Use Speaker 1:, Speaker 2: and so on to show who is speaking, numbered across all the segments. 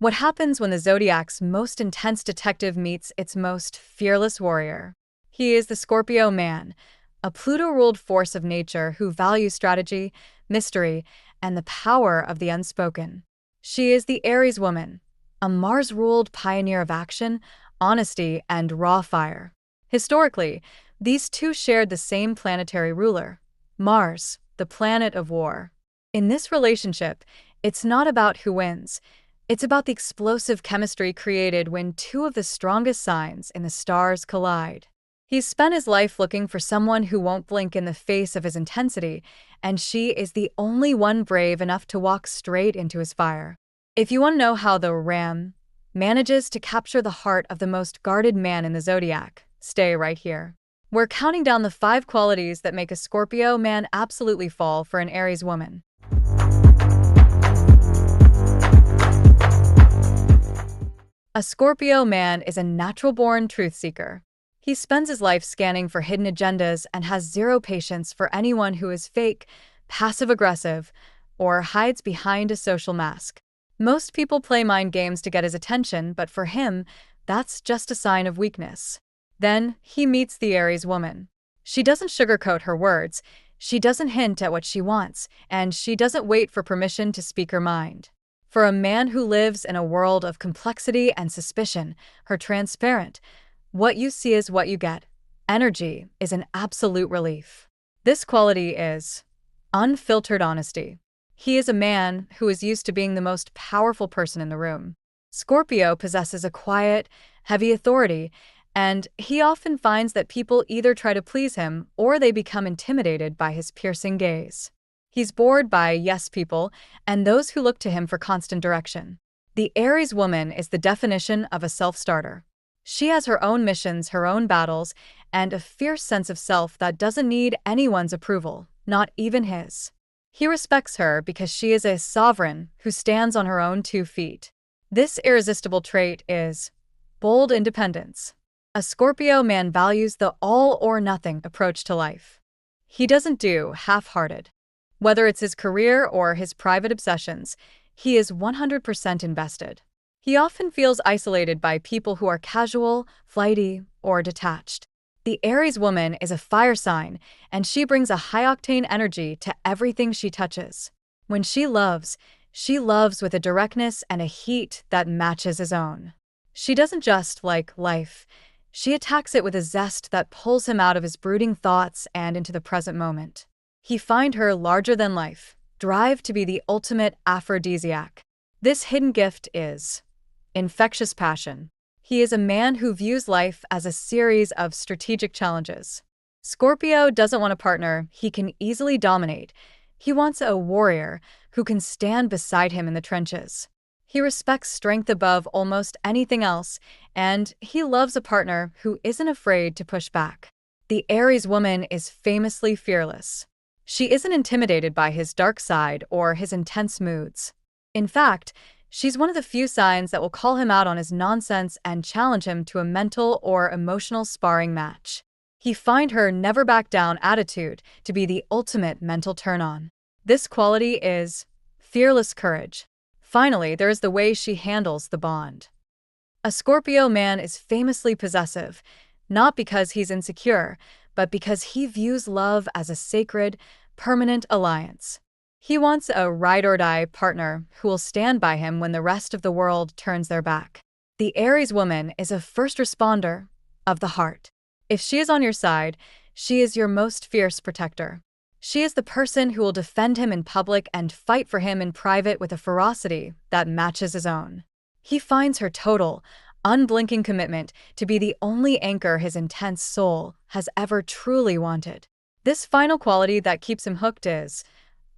Speaker 1: What happens when the Zodiac's most intense detective meets its most fearless warrior? He is the Scorpio man, a Pluto-ruled force of nature who values strategy, mystery, and the power of the unspoken. She is the Aries woman, a Mars-ruled pioneer of action, honesty, and raw fire. Historically, these two shared the same planetary ruler, Mars, the planet of war. In this relationship, it's not about who wins. It's about the explosive chemistry created when two of the strongest signs in the stars collide. He's spent his life looking for someone who won't blink in the face of his intensity, and she is the only one brave enough to walk straight into his fire. If you want to know how the Ram manages to capture the heart of the most guarded man in the Zodiac, stay right here. We're counting down the 5 qualities that make a Scorpio man absolutely fall for an Aries woman. A Scorpio man is a natural-born truth-seeker. He spends his life scanning for hidden agendas and has zero patience for anyone who is fake, passive-aggressive, or hides behind a social mask. Most people play mind games to get his attention, but for him, that's just a sign of weakness. Then, he meets the Aries woman. She doesn't sugarcoat her words, she doesn't hint at what she wants, and she doesn't wait for permission to speak her mind. For a man who lives in a world of complexity and suspicion, her transparent, what you see is what you get, energy is an absolute relief. This quality is unfiltered honesty. He is a man who is used to being the most powerful person in the room. Scorpio possesses a quiet, heavy authority, and he often finds that people either try to please him or they become intimidated by his piercing gaze. He's bored by yes people and those who look to him for constant direction. The Aries woman is the definition of a self-starter. She has her own missions, her own battles, and a fierce sense of self that doesn't need anyone's approval, not even his. He respects her because she is a sovereign who stands on her own 2 feet. This irresistible trait is bold independence. A Scorpio man values the all-or-nothing approach to life. He doesn't do half-hearted. Whether it's his career or his private obsessions, he is 100% invested. He often feels isolated by people who are casual, flighty, or detached. The Aries woman is a fire sign, and she brings a high-octane energy to everything she touches. When she loves with a directness and a heat that matches his own. She doesn't just like life. She attacks it with a zest that pulls him out of his brooding thoughts and into the present moment. He finds her larger than life, drive to be the ultimate aphrodisiac. This hidden gift is infectious passion. He is a man who views life as a series of strategic challenges. Scorpio doesn't want a partner he can easily dominate. He wants a warrior who can stand beside him in the trenches. He respects strength above almost anything else, and he loves a partner who isn't afraid to push back. The Aries woman is famously fearless. She isn't intimidated by his dark side or his intense moods. In fact, she's one of the few signs that will call him out on his nonsense and challenge him to a mental or emotional sparring match. He finds her never-back-down attitude to be the ultimate mental turn-on. This quality is fearless courage. Finally, there is the way she handles the bond. A Scorpio man is famously possessive, not because he's insecure, but because he views love as a sacred, permanent alliance. He wants a ride-or-die partner who will stand by him when the rest of the world turns their back. The Aries woman is a first responder of the heart. If she is on your side, she is your most fierce protector. She is the person who will defend him in public and fight for him in private with a ferocity that matches his own. He finds her total, unblinking commitment to be the only anchor his intense soul has ever truly wanted. This final quality that keeps him hooked is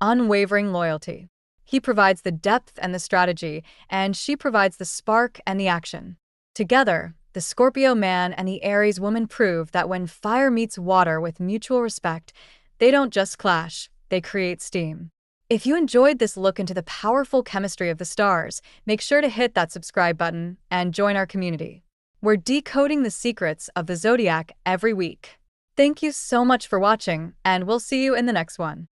Speaker 1: unwavering loyalty. He provides the depth and the strategy, and she provides the spark and the action. Together, the Scorpio man and the Aries woman prove that when fire meets water with mutual respect, they don't just clash, they create steam. If you enjoyed this look into the powerful chemistry of the stars, make sure to hit that subscribe button and join our community. We're decoding the secrets of the Zodiac every week. Thank you so much for watching, and we'll see you in the next one.